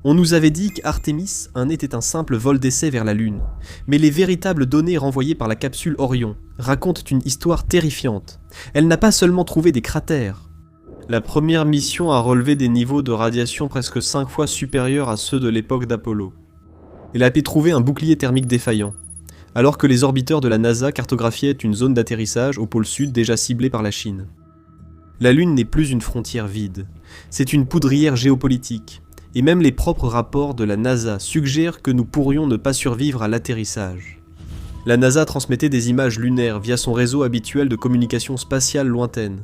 On nous avait dit qu'Artemis 1 était un simple vol d'essai vers la Lune, mais les véritables données renvoyées par la capsule Orion racontent une histoire terrifiante. Elle n'a pas seulement trouvé des cratères. La première mission a relevé des niveaux de radiation presque 5 fois supérieurs à ceux de l'époque d'Apollo. Elle a pu trouver un bouclier thermique défaillant, alors que les orbiteurs de la NASA cartographiaient une zone d'atterrissage au pôle sud déjà ciblée par la Chine. La Lune n'est plus une frontière vide, c'est une poudrière géopolitique. Et même les propres rapports de la NASA suggèrent que nous pourrions ne pas survivre à l'atterrissage. La NASA transmettait des images lunaires via son réseau habituel de communication spatiale lointaine.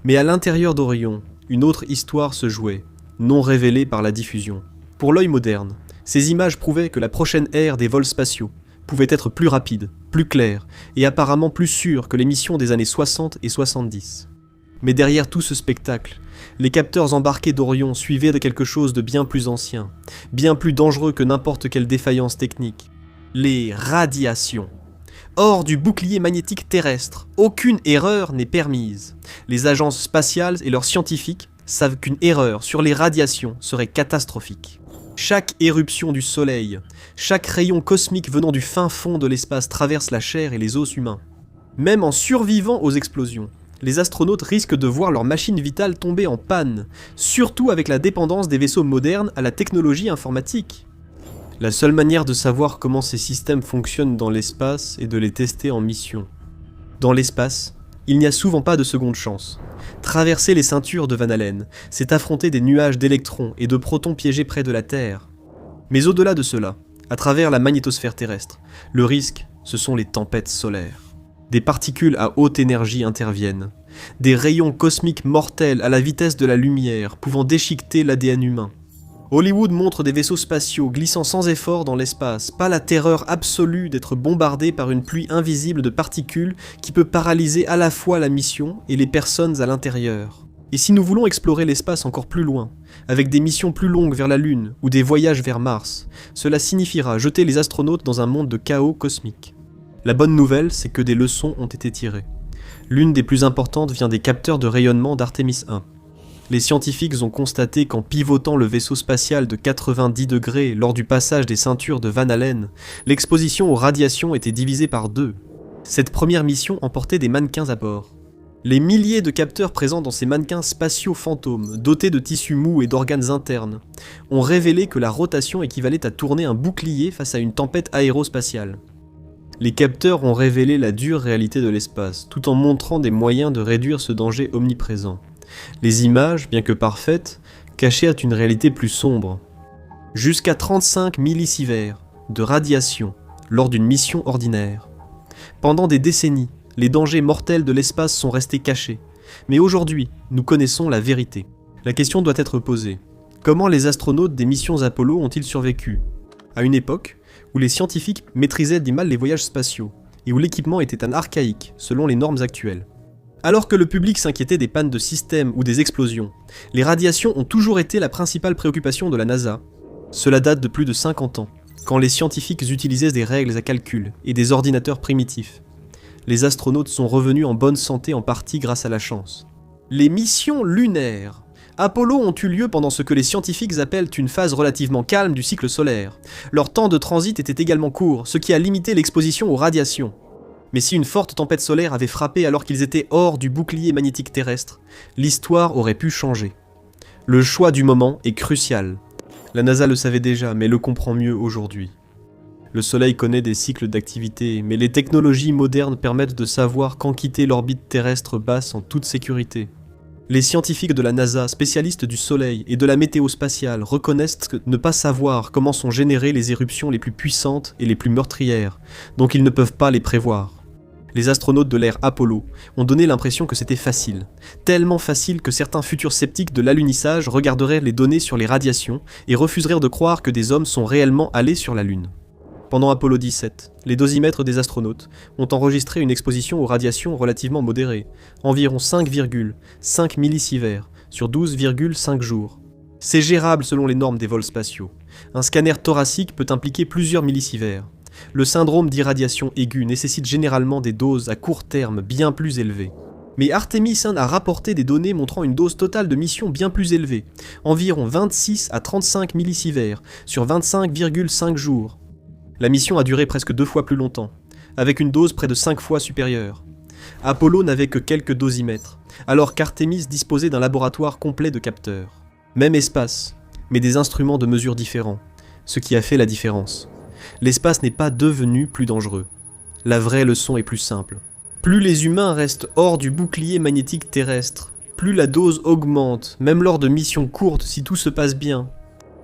Mais à l'intérieur d'Orion, une autre histoire se jouait, non révélée par la diffusion. Pour l'œil moderne, ces images prouvaient que la prochaine ère des vols spatiaux pouvait être plus rapide, plus claire, et apparemment plus sûre que les missions des années 60 et 70. Mais derrière tout ce spectacle, les capteurs embarqués d'Orion suivaient de quelque chose de bien plus ancien, bien plus dangereux que n'importe quelle défaillance technique. Les radiations. Hors du bouclier magnétique terrestre, aucune erreur n'est permise. Les agences spatiales et leurs scientifiques savent qu'une erreur sur les radiations serait catastrophique. Chaque éruption du Soleil, chaque rayon cosmique venant du fin fond de l'espace traverse la chair et les os humains. Même en survivant aux explosions, les astronautes risquent de voir leur machine vitale tomber en panne, surtout avec la dépendance des vaisseaux modernes à la technologie informatique. La seule manière de savoir comment ces systèmes fonctionnent dans l'espace est de les tester en mission. Dans l'espace, il n'y a souvent pas de seconde chance. Traverser les ceintures de Van Allen, c'est affronter des nuages d'électrons et de protons piégés près de la Terre. Mais au-delà de cela, à travers la magnétosphère terrestre, le risque, ce sont les tempêtes solaires. Des particules à haute énergie interviennent. Des rayons cosmiques mortels à la vitesse de la lumière, pouvant déchiqueter l'ADN humain. Hollywood montre des vaisseaux spatiaux glissant sans effort dans l'espace, pas la terreur absolue d'être bombardé par une pluie invisible de particules qui peut paralyser à la fois la mission et les personnes à l'intérieur. Et si nous voulons explorer l'espace encore plus loin, avec des missions plus longues vers la Lune ou des voyages vers Mars, cela signifiera jeter les astronautes dans un monde de chaos cosmique. La bonne nouvelle, c'est que des leçons ont été tirées. L'une des plus importantes vient des capteurs de rayonnement d'Artemis 1. Les scientifiques ont constaté qu'en pivotant le vaisseau spatial de 90 degrés lors du passage des ceintures de Van Allen, l'exposition aux radiations était divisée par 2. Cette première mission emportait des mannequins à bord. Les milliers de capteurs présents dans ces mannequins spatiaux fantômes, dotés de tissus mous et d'organes internes, ont révélé que la rotation équivalait à tourner un bouclier face à une tempête aérospatiale. Les capteurs ont révélé la dure réalité de l'espace, tout en montrant des moyens de réduire ce danger omniprésent. Les images, bien que parfaites, cachaient une réalité plus sombre. Jusqu'à 35 millisieverts de radiation lors d'une mission ordinaire. Pendant des décennies, les dangers mortels de l'espace sont restés cachés. Mais aujourd'hui, nous connaissons la vérité. La question doit être posée. Comment les astronautes des missions Apollo ont-ils survécu ? À une époque où les scientifiques maîtrisaient mal les voyages spatiaux, et où l'équipement était un archaïque selon les normes actuelles. Alors que le public s'inquiétait des pannes de système ou des explosions, les radiations ont toujours été la principale préoccupation de la NASA. Cela date de plus de 50 ans, quand les scientifiques utilisaient des règles à calcul et des ordinateurs primitifs. Les astronautes sont revenus en bonne santé en partie grâce à la chance. Les missions lunaires. Apollo ont eu lieu pendant ce que les scientifiques appellent une phase relativement calme du cycle solaire. Leur temps de transit était également court, ce qui a limité l'exposition aux radiations. Mais si une forte tempête solaire avait frappé alors qu'ils étaient hors du bouclier magnétique terrestre, l'histoire aurait pu changer. Le choix du moment est crucial. La NASA le savait déjà, mais le comprend mieux aujourd'hui. Le Soleil connaît des cycles d'activité, mais les technologies modernes permettent de savoir quand quitter l'orbite terrestre basse en toute sécurité. Les scientifiques de la NASA, spécialistes du Soleil et de la météo spatiale, reconnaissent ne pas savoir comment sont générées les éruptions les plus puissantes et les plus meurtrières, donc ils ne peuvent pas les prévoir. Les astronautes de l'ère Apollo ont donné l'impression que c'était facile. Tellement facile que certains futurs sceptiques de l'alunissage regarderaient les données sur les radiations et refuseraient de croire que des hommes sont réellement allés sur la Lune. Pendant Apollo 17, les dosimètres des astronautes ont enregistré une exposition aux radiations relativement modérée, environ 5,5 millisieverts sur 12,5 jours. C'est gérable selon les normes des vols spatiaux. Un scanner thoracique peut impliquer plusieurs millisieverts. Le syndrome d'irradiation aiguë nécessite généralement des doses à court terme bien plus élevées. Mais Artemis 1 a rapporté des données montrant une dose totale de mission bien plus élevée, environ 26 à 35 millisieverts sur 25,5 jours. La mission a duré presque 2 fois plus longtemps, avec une dose près de 5 fois supérieure. Apollo n'avait que quelques dosimètres, alors qu'Artemis disposait d'un laboratoire complet de capteurs. Même espace, mais des instruments de mesure différents, ce qui a fait la différence. L'espace n'est pas devenu plus dangereux. La vraie leçon est plus simple. Plus les humains restent hors du bouclier magnétique terrestre, plus la dose augmente, même lors de missions courtes si tout se passe bien.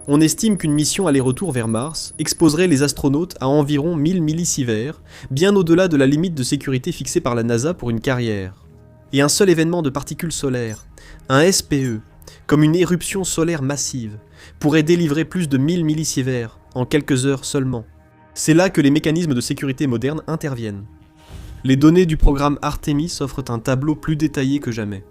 On estime qu'une mission aller-retour vers Mars exposerait les astronautes à environ 1000 millisieverts, bien au-delà de la limite de sécurité fixée par la NASA pour une carrière. Et un seul événement de particules solaires, un SPE, comme une éruption solaire massive, pourrait délivrer plus de 1000 millisieverts en quelques heures seulement. C'est là que les mécanismes de sécurité modernes interviennent. Les données du programme Artemis offrent un tableau plus détaillé que jamais.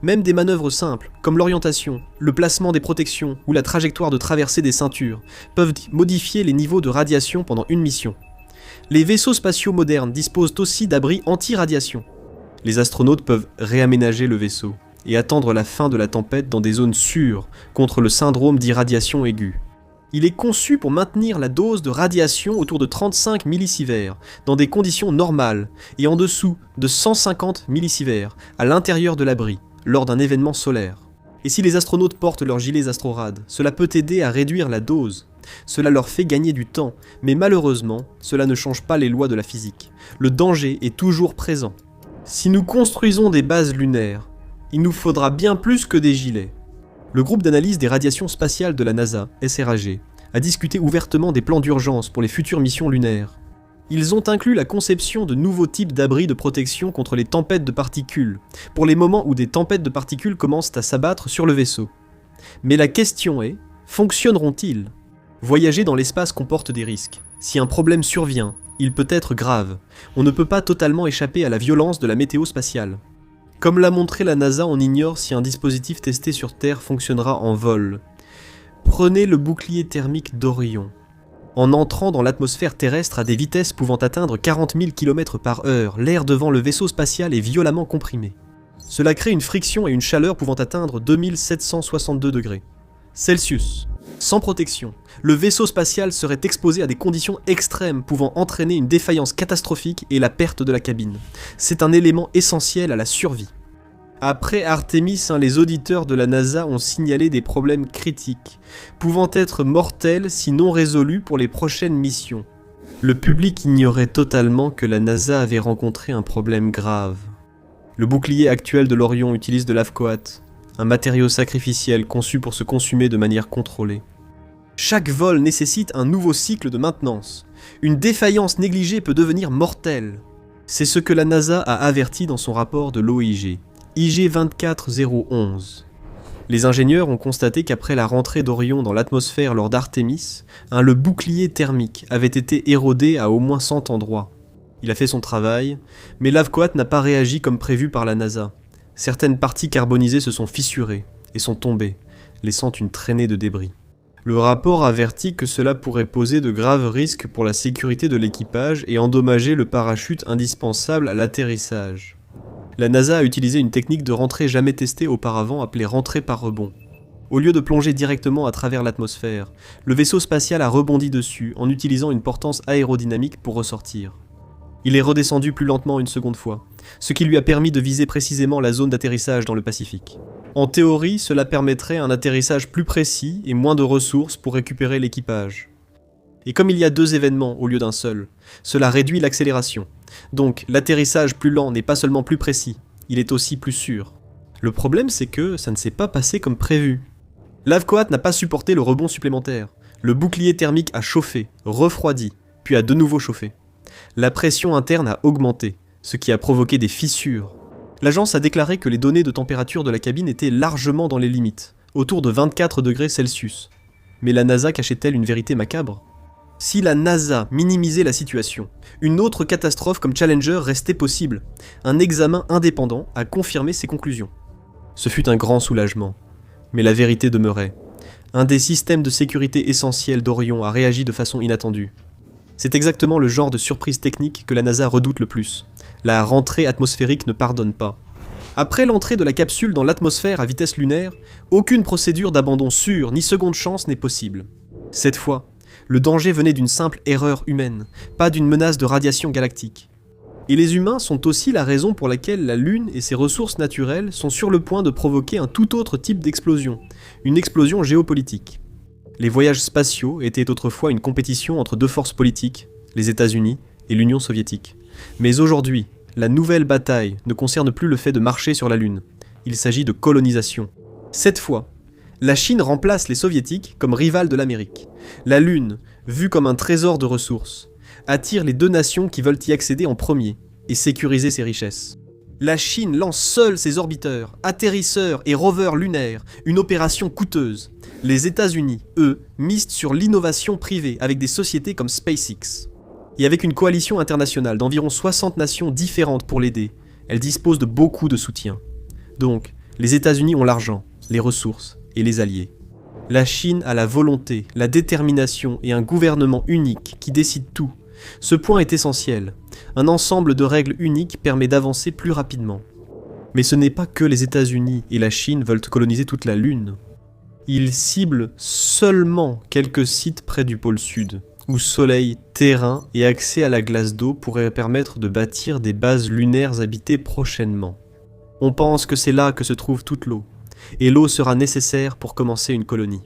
Même des manœuvres simples, comme l'orientation, le placement des protections ou la trajectoire de traversée des ceintures, peuvent modifier les niveaux de radiation pendant une mission. Les vaisseaux spatiaux modernes disposent aussi d'abris anti-radiation. Les astronautes peuvent réaménager le vaisseau et attendre la fin de la tempête dans des zones sûres contre le syndrome d'irradiation aiguë. Il est conçu pour maintenir la dose de radiation autour de 35 millisieverts dans des conditions normales et en dessous de 150 millisieverts à l'intérieur de l'abri lors d'un événement solaire. Et si les astronautes portent leurs gilets astrorades, cela peut aider à réduire la dose. Cela leur fait gagner du temps, mais malheureusement, cela ne change pas les lois de la physique. Le danger est toujours présent. Si nous construisons des bases lunaires, il nous faudra bien plus que des gilets. Le groupe d'analyse des radiations spatiales de la NASA, SRAG, a discuté ouvertement des plans d'urgence pour les futures missions lunaires. Ils ont inclus la conception de nouveaux types d'abris de protection contre les tempêtes de particules, pour les moments où des tempêtes de particules commencent à s'abattre sur le vaisseau. Mais la question est, fonctionneront-ils ? Voyager dans l'espace comporte des risques. Si un problème survient, il peut être grave. On ne peut pas totalement échapper à la violence de la météo spatiale. Comme l'a montré la NASA, on ignore si un dispositif testé sur Terre fonctionnera en vol. Prenez le bouclier thermique d'Orion. En entrant dans l'atmosphère terrestre à des vitesses pouvant atteindre 40 000 km/h, l'air devant le vaisseau spatial est violemment comprimé. Cela crée une friction et une chaleur pouvant atteindre 2762 degrés Celsius. Sans protection, le vaisseau spatial serait exposé à des conditions extrêmes pouvant entraîner une défaillance catastrophique et la perte de la cabine. C'est un élément essentiel à la survie. Après Artemis, les auditeurs de la NASA ont signalé des problèmes critiques, pouvant être mortels si non résolus pour les prochaines missions. Le public ignorait totalement que la NASA avait rencontré un problème grave. Le bouclier actuel de l'Orion utilise de l'Avcoat, un matériau sacrificiel conçu pour se consumer de manière contrôlée. Chaque vol nécessite un nouveau cycle de maintenance. Une défaillance négligée peut devenir mortelle. C'est ce que la NASA a averti dans son rapport de l'OIG. IG 24011. Les ingénieurs ont constaté qu'après la rentrée d'Orion dans l'atmosphère lors d'Artemis, le bouclier thermique avait été érodé à au moins 100 endroits. Il a fait son travail, mais l'Avcoat n'a pas réagi comme prévu par la NASA. Certaines parties carbonisées se sont fissurées et sont tombées, laissant une traînée de débris. Le rapport avertit que cela pourrait poser de graves risques pour la sécurité de l'équipage et endommager le parachute indispensable à l'atterrissage. La NASA a utilisé une technique de rentrée jamais testée auparavant appelée rentrée par rebond. Au lieu de plonger directement à travers l'atmosphère, le vaisseau spatial a rebondi dessus en utilisant une portance aérodynamique pour ressortir. Il est redescendu plus lentement une seconde fois, ce qui lui a permis de viser précisément la zone d'atterrissage dans le Pacifique. En théorie, cela permettrait un atterrissage plus précis et moins de ressources pour récupérer l'équipage. Et comme il y a 2 événements au lieu d'un seul, cela réduit l'accélération. Donc l'atterrissage plus lent n'est pas seulement plus précis, il est aussi plus sûr. Le problème c'est que ça ne s'est pas passé comme prévu. L'Avcoat n'a pas supporté le rebond supplémentaire. Le bouclier thermique a chauffé, refroidi, puis a de nouveau chauffé. La pression interne a augmenté, ce qui a provoqué des fissures. L'agence a déclaré que les données de température de la cabine étaient largement dans les limites, autour de 24 degrés Celsius. Mais la NASA cachait-elle une vérité macabre ? Si la NASA minimisait la situation, une autre catastrophe comme Challenger restait possible. Un examen indépendant a confirmé ses conclusions. Ce fut un grand soulagement. Mais la vérité demeurait. Un des systèmes de sécurité essentiels d'Orion a réagi de façon inattendue. C'est exactement le genre de surprise technique que la NASA redoute le plus. La rentrée atmosphérique ne pardonne pas. Après l'entrée de la capsule dans l'atmosphère à vitesse lunaire, aucune procédure d'abandon sûre ni seconde chance n'est possible. Cette fois, le danger venait d'une simple erreur humaine, pas d'une menace de radiation galactique. Et les humains sont aussi la raison pour laquelle la Lune et ses ressources naturelles sont sur le point de provoquer un tout autre type d'explosion, une explosion géopolitique. Les voyages spatiaux étaient autrefois une compétition entre deux forces politiques, les États-Unis et l'Union soviétique. Mais aujourd'hui, la nouvelle bataille ne concerne plus le fait de marcher sur la Lune. Il s'agit de colonisation. Cette fois, la Chine remplace les Soviétiques comme rivales de l'Amérique. La Lune, vue comme un trésor de ressources, attire les deux nations qui veulent y accéder en premier et sécuriser ses richesses. La Chine lance seule ses orbiteurs, atterrisseurs et rovers lunaires, une opération coûteuse. Les États-Unis, eux, misent sur l'innovation privée avec des sociétés comme SpaceX. Et avec une coalition internationale d'environ 60 nations différentes pour l'aider, elle dispose de beaucoup de soutien. Donc, les États-Unis ont l'argent, les ressources et les alliés. La Chine a la volonté, la détermination et un gouvernement unique qui décide tout. Ce point est essentiel. Un ensemble de règles uniques permet d'avancer plus rapidement. Mais ce n'est pas que les États-Unis et la Chine veulent coloniser toute la Lune. Ils ciblent seulement quelques sites près du pôle sud, où soleil, terrain et accès à la glace d'eau pourraient permettre de bâtir des bases lunaires habitées prochainement. On pense que c'est là que se trouve toute l'eau, et l'eau sera nécessaire pour commencer une colonie.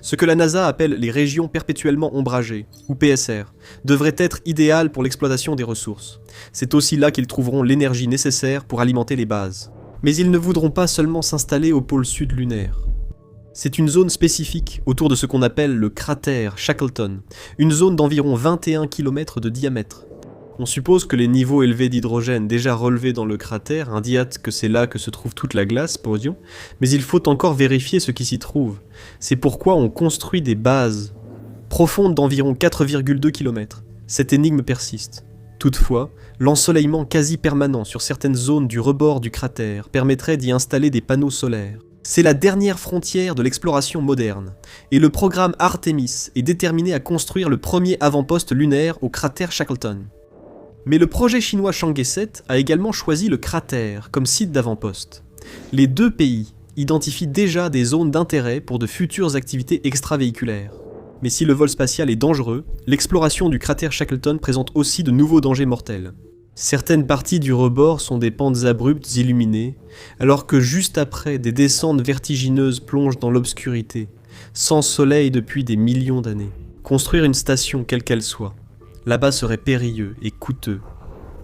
Ce que la NASA appelle les régions perpétuellement ombragées, ou PSR, devrait être idéal pour l'exploitation des ressources. C'est aussi là qu'ils trouveront l'énergie nécessaire pour alimenter les bases. Mais ils ne voudront pas seulement s'installer au pôle sud lunaire. C'est une zone spécifique autour de ce qu'on appelle le cratère Shackleton, une zone d'environ 21 km de diamètre. On suppose que les niveaux élevés d'hydrogène déjà relevés dans le cratère indiquent que c'est là que se trouve toute la glace, podium, mais il faut encore vérifier ce qui s'y trouve. C'est pourquoi on construit des bases profondes d'environ 4,2 km. Cette énigme persiste. Toutefois, l'ensoleillement quasi permanent sur certaines zones du rebord du cratère permettrait d'y installer des panneaux solaires. C'est la dernière frontière de l'exploration moderne, et le programme Artemis est déterminé à construire le premier avant-poste lunaire au cratère Shackleton. Mais le projet chinois Chang'e 7 a également choisi le cratère comme site d'avant-poste. Les deux pays identifient déjà des zones d'intérêt pour de futures activités extravéhiculaires. Mais si le vol spatial est dangereux, l'exploration du cratère Shackleton présente aussi de nouveaux dangers mortels. Certaines parties du rebord sont des pentes abruptes illuminées, alors que juste après, des descentes vertigineuses plongent dans l'obscurité, sans soleil depuis des millions d'années. Construire une station quelle qu'elle soit, là-bas serait périlleux et coûteux.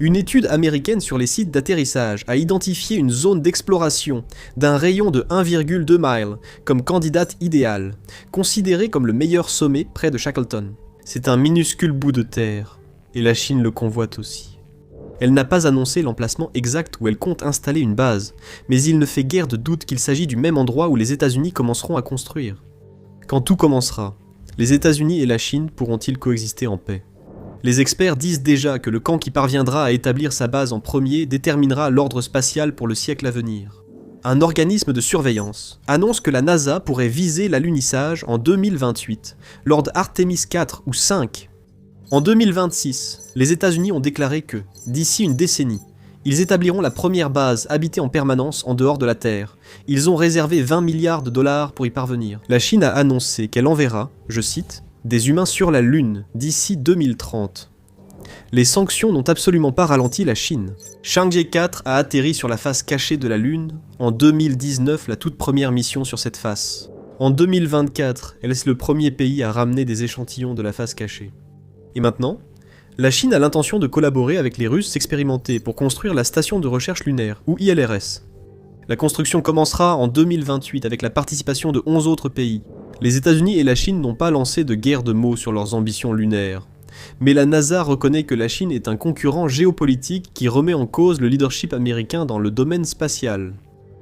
Une étude américaine sur les sites d'atterrissage a identifié une zone d'exploration d'un rayon de 1,2 miles comme candidate idéale, considérée comme le meilleur sommet près de Shackleton. C'est un minuscule bout de terre, et la Chine le convoite aussi. Elle n'a pas annoncé l'emplacement exact où elle compte installer une base, mais il ne fait guère de doute qu'il s'agit du même endroit où les États-Unis commenceront à construire. Quand tout commencera, les États-Unis et la Chine pourront-ils coexister en paix ? Les experts disent déjà que le camp qui parviendra à établir sa base en premier déterminera l'ordre spatial pour le siècle à venir. Un organisme de surveillance annonce que la NASA pourrait viser l'alunissage en 2028, lors d'Artemis 4 ou 5. En 2026, les États-Unis ont déclaré que, d'ici une décennie, ils établiront la première base habitée en permanence en dehors de la Terre. Ils ont réservé 20 milliards de dollars pour y parvenir. La Chine a annoncé qu'elle enverra, je cite, « des humains sur la Lune d'ici 2030 ». Les sanctions n'ont absolument pas ralenti la Chine. Chang'e 4 a atterri sur la face cachée de la Lune, en 2019 la toute première mission sur cette face. En 2024, elle est le premier pays à ramener des échantillons de la face cachée. Et maintenant, la Chine a l'intention de collaborer avec les Russes expérimentés pour construire la station de recherche lunaire, ou ILRS. La construction commencera en 2028 avec la participation de 11 autres pays. Les États-Unis et la Chine n'ont pas lancé de guerre de mots sur leurs ambitions lunaires. Mais la NASA reconnaît que la Chine est un concurrent géopolitique qui remet en cause le leadership américain dans le domaine spatial.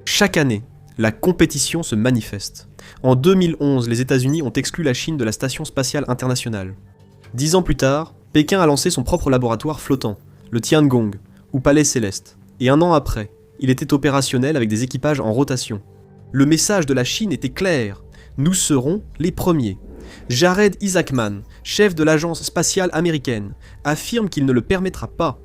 Chaque année, la compétition se manifeste. En 2011, les États-Unis ont exclu la Chine de la Station spatiale internationale. 10 ans plus tard, Pékin a lancé son propre laboratoire flottant, le Tiangong, ou Palais Céleste. Et un an après, il était opérationnel avec des équipages en rotation. Le message de la Chine était clair. Nous serons les premiers. Jared Isaacman, chef de l'agence spatiale américaine, affirme qu'il ne le permettra pas.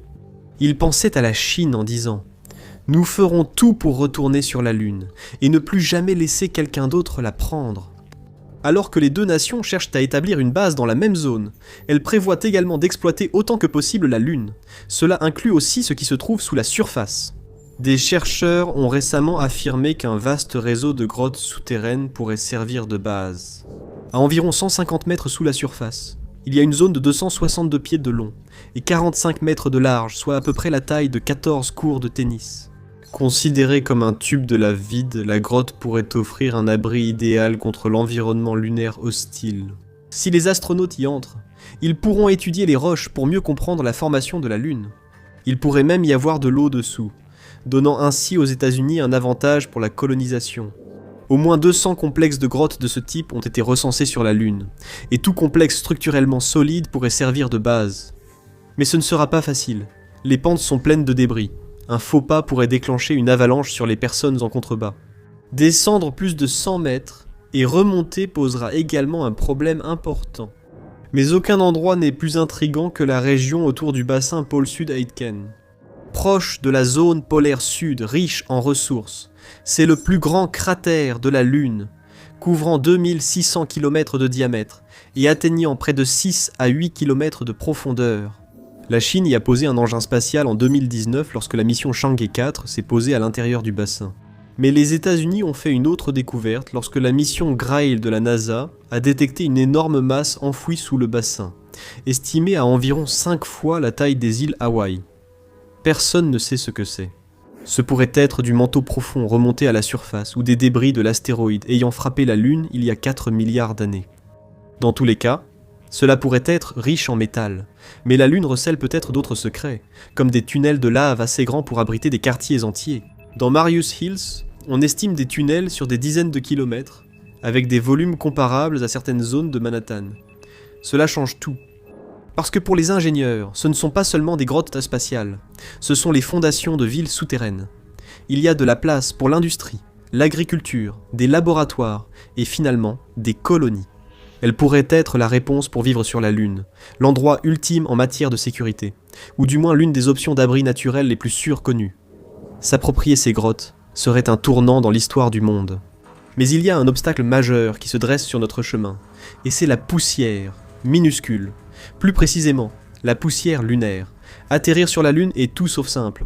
Il pensait à la Chine en disant « Nous ferons tout pour retourner sur la Lune, et ne plus jamais laisser quelqu'un d'autre la prendre. » Alors que les deux nations cherchent à établir une base dans la même zone, elles prévoient également d'exploiter autant que possible la Lune. Cela inclut aussi ce qui se trouve sous la surface. Des chercheurs ont récemment affirmé qu'un vaste réseau de grottes souterraines pourrait servir de base. À environ 150 mètres sous la surface, il y a une zone de 262 pieds de long et 45 mètres de large, soit à peu près la taille de 14 courts de tennis. Considérée comme un tube de lave vide, la grotte pourrait offrir un abri idéal contre l'environnement lunaire hostile. Si les astronautes y entrent, ils pourront étudier les roches pour mieux comprendre la formation de la Lune. Il pourrait même y avoir de l'eau dessous, donnant ainsi aux États-Unis un avantage pour la colonisation. Au moins 200 complexes de grottes de ce type ont été recensés sur la Lune, et tout complexe structurellement solide pourrait servir de base. Mais ce ne sera pas facile. Les pentes sont pleines de débris. Un faux pas pourrait déclencher une avalanche sur les personnes en contrebas. Descendre plus de 100 mètres et remonter posera également un problème important. Mais aucun endroit n'est plus intrigant que la région autour du bassin pôle sud Aitken. Proche de la zone polaire sud, riche en ressources, c'est le plus grand cratère de la Lune, couvrant 2600 km de diamètre et atteignant près de 6 à 8 km de profondeur. La Chine y a posé un engin spatial en 2019 lorsque la mission Chang'e 4 s'est posée à l'intérieur du bassin. Mais les États-Unis ont fait une autre découverte lorsque la mission Grail de la NASA a détecté une énorme masse enfouie sous le bassin, estimée à environ 5 fois la taille des îles Hawaï. Personne ne sait ce que c'est. Ce pourrait être du manteau profond remonté à la surface ou des débris de l'astéroïde ayant frappé la Lune il y a 4 milliards d'années. Dans tous les cas, cela pourrait être riche en métal, mais la Lune recèle peut-être d'autres secrets, comme des tunnels de lave assez grands pour abriter des quartiers entiers. Dans Marius Hills, on estime des tunnels sur des dizaines de kilomètres, avec des volumes comparables à certaines zones de Manhattan. Cela change tout. Parce que pour les ingénieurs, ce ne sont pas seulement des grottes spatiales, ce sont les fondations de villes souterraines. Il y a de la place pour l'industrie, l'agriculture, des laboratoires et finalement des colonies. Elle pourrait être la réponse pour vivre sur la Lune, l'endroit ultime en matière de sécurité, ou du moins l'une des options d'abri naturel les plus sûres connues. S'approprier ces grottes serait un tournant dans l'histoire du monde. Mais il y a un obstacle majeur qui se dresse sur notre chemin, et c'est la poussière, minuscule. Plus précisément, la poussière lunaire. Atterrir sur la Lune est tout sauf simple.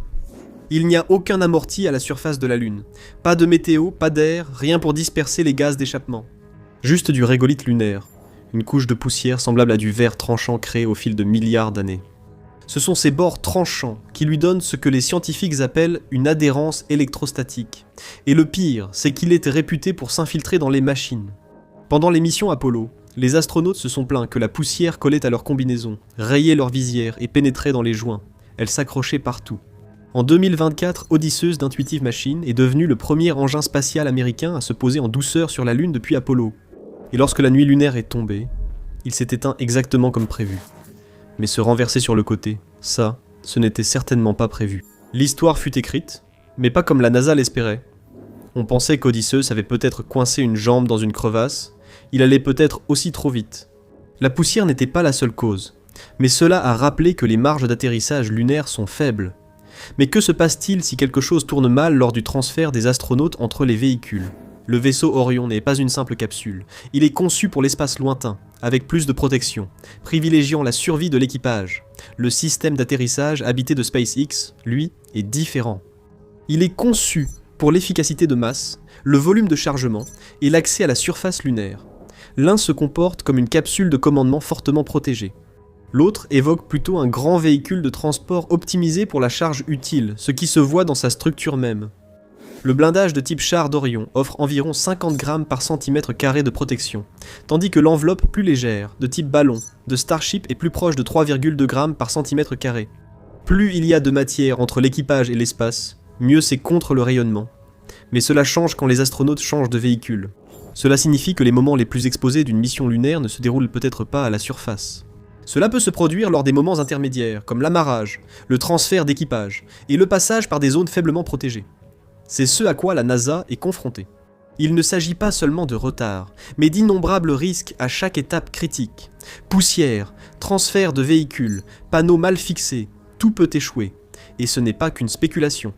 Il n'y a aucun amorti à la surface de la Lune. Pas de météo, pas d'air, rien pour disperser les gaz d'échappement. Juste du régolithe lunaire, une couche de poussière semblable à du verre tranchant créé au fil de milliards d'années. Ce sont ces bords tranchants qui lui donnent ce que les scientifiques appellent une adhérence électrostatique. Et le pire, c'est qu'il était réputé pour s'infiltrer dans les machines. Pendant les missions Apollo, les astronautes se sont plaints que la poussière collait à leurs combinaisons, rayait leurs visières et pénétrait dans les joints. Elle s'accrochait partout. En 2024, Odysseus d'Intuitive Machines est devenu le premier engin spatial américain à se poser en douceur sur la Lune depuis Apollo. Et lorsque la nuit lunaire est tombée, il s'est éteint exactement comme prévu. Mais se renverser sur le côté, ça, ce n'était certainement pas prévu. L'histoire fut écrite, mais pas comme la NASA l'espérait. On pensait qu'Odysseus avait peut-être coincé une jambe dans une crevasse, il allait peut-être aussi trop vite. La poussière n'était pas la seule cause, mais cela a rappelé que les marges d'atterrissage lunaire sont faibles. Mais que se passe-t-il si quelque chose tourne mal lors du transfert des astronautes entre les véhicules ? Le vaisseau Orion n'est pas une simple capsule, il est conçu pour l'espace lointain, avec plus de protection, privilégiant la survie de l'équipage. Le système d'atterrissage habité de SpaceX, lui, est différent. Il est conçu pour l'efficacité de masse, le volume de chargement et l'accès à la surface lunaire. L'un se comporte comme une capsule de commandement fortement protégée. L'autre évoque plutôt un grand véhicule de transport optimisé pour la charge utile, ce qui se voit dans sa structure même. Le blindage de type char d'Orion offre environ 50 grammes par centimètre carré de protection, tandis que l'enveloppe plus légère, de type ballon, de Starship est plus proche de 3,2 grammes par centimètre carré. Plus il y a de matière entre l'équipage et l'espace, mieux c'est contre le rayonnement. Mais cela change quand les astronautes changent de véhicule. Cela signifie que les moments les plus exposés d'une mission lunaire ne se déroulent peut-être pas à la surface. Cela peut se produire lors des moments intermédiaires, comme l'amarrage, le transfert d'équipage, et le passage par des zones faiblement protégées. C'est ce à quoi la NASA est confrontée. Il ne s'agit pas seulement de retard, mais d'innombrables risques à chaque étape critique. Poussière, transfert de véhicules, panneaux mal fixés, tout peut échouer. Et ce n'est pas qu'une spéculation.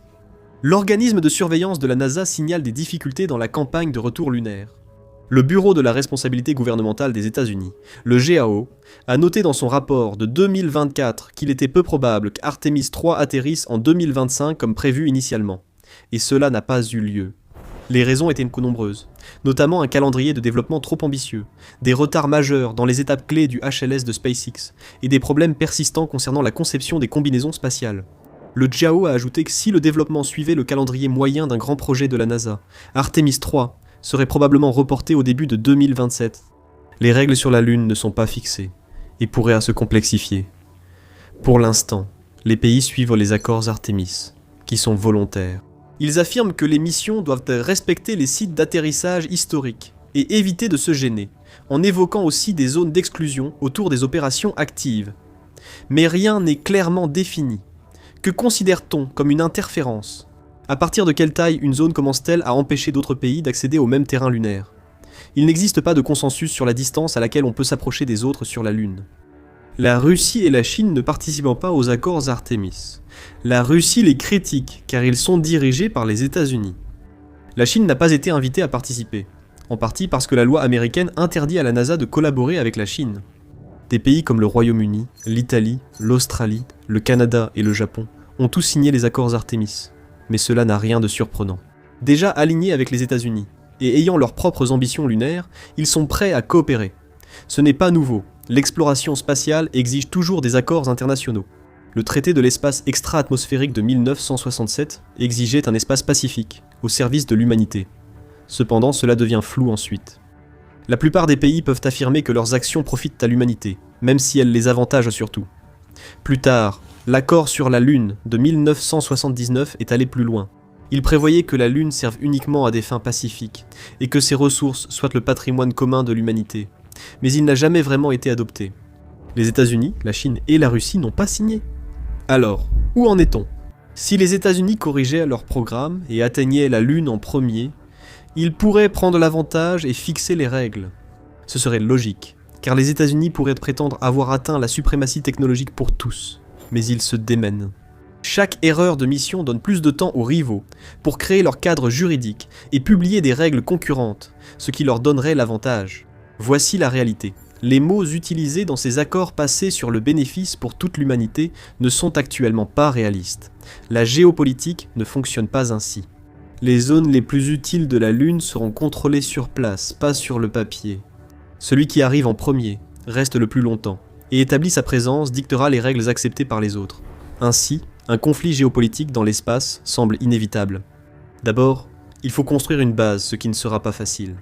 L'organisme de surveillance de la NASA signale des difficultés dans la campagne de retour lunaire. Le Bureau de la responsabilité gouvernementale des États-Unis, le GAO, a noté dans son rapport de 2024 qu'il était peu probable qu'Artemis 3 atterrisse en 2025 comme prévu initialement. Et cela n'a pas eu lieu. Les raisons étaient nombreuses, notamment un calendrier de développement trop ambitieux, des retards majeurs dans les étapes clés du HLS de SpaceX, et des problèmes persistants concernant la conception des combinaisons spatiales. Le GAO a ajouté que si le développement suivait le calendrier moyen d'un grand projet de la NASA, Artemis 3 serait probablement reporté au début de 2027. Les règles sur la Lune ne sont pas fixées, et pourraient se complexifier. Pour l'instant, les pays suivent les accords Artemis, qui sont volontaires. Ils affirment que les missions doivent respecter les sites d'atterrissage historiques et éviter de se gêner, en évoquant aussi des zones d'exclusion autour des opérations actives. Mais rien n'est clairement défini. Que considère-t-on comme une interférence ? À partir de quelle taille une zone commence-t-elle à empêcher d'autres pays d'accéder au même terrain lunaire ? Il n'existe pas de consensus sur la distance à laquelle on peut s'approcher des autres sur la Lune. La Russie et la Chine ne participant pas aux accords Artemis. La Russie les critique car ils sont dirigés par les États-Unis. La Chine n'a pas été invitée à participer, en partie parce que la loi américaine interdit à la NASA de collaborer avec la Chine. Des pays comme le Royaume-Uni, l'Italie, l'Australie, le Canada et le Japon ont tous signé les accords Artemis, mais cela n'a rien de surprenant. Déjà alignés avec les États-Unis, et ayant leurs propres ambitions lunaires, ils sont prêts à coopérer. Ce n'est pas nouveau, l'exploration spatiale exige toujours des accords internationaux. Le traité de l'espace extra-atmosphérique de 1967 exigeait un espace pacifique, au service de l'humanité. Cependant, cela devient flou ensuite. La plupart des pays peuvent affirmer que leurs actions profitent à l'humanité, même si elles les avantagent surtout. Plus tard, l'accord sur la Lune de 1979 est allé plus loin. Il prévoyait que la Lune serve uniquement à des fins pacifiques, et que ses ressources soient le patrimoine commun de l'humanité. Mais il n'a jamais vraiment été adopté. Les États-Unis, la Chine et la Russie n'ont pas signé. Alors, où en est-on ? Si les États-Unis corrigeaient leur programme et atteignaient la Lune en premier, ils pourraient prendre l'avantage et fixer les règles. Ce serait logique, car les États-Unis pourraient prétendre avoir atteint la suprématie technologique pour tous, mais ils se démènent. Chaque erreur de mission donne plus de temps aux rivaux pour créer leur cadre juridique et publier des règles concurrentes, ce qui leur donnerait l'avantage. Voici la réalité. Les mots utilisés dans ces accords passés sur le bénéfice pour toute l'humanité ne sont actuellement pas réalistes. La géopolitique ne fonctionne pas ainsi. Les zones les plus utiles de la Lune seront contrôlées sur place, pas sur le papier. Celui qui arrive en premier reste le plus longtemps, et établit sa présence dictera les règles acceptées par les autres. Ainsi, un conflit géopolitique dans l'espace semble inévitable. D'abord, il faut construire une base, ce qui ne sera pas facile.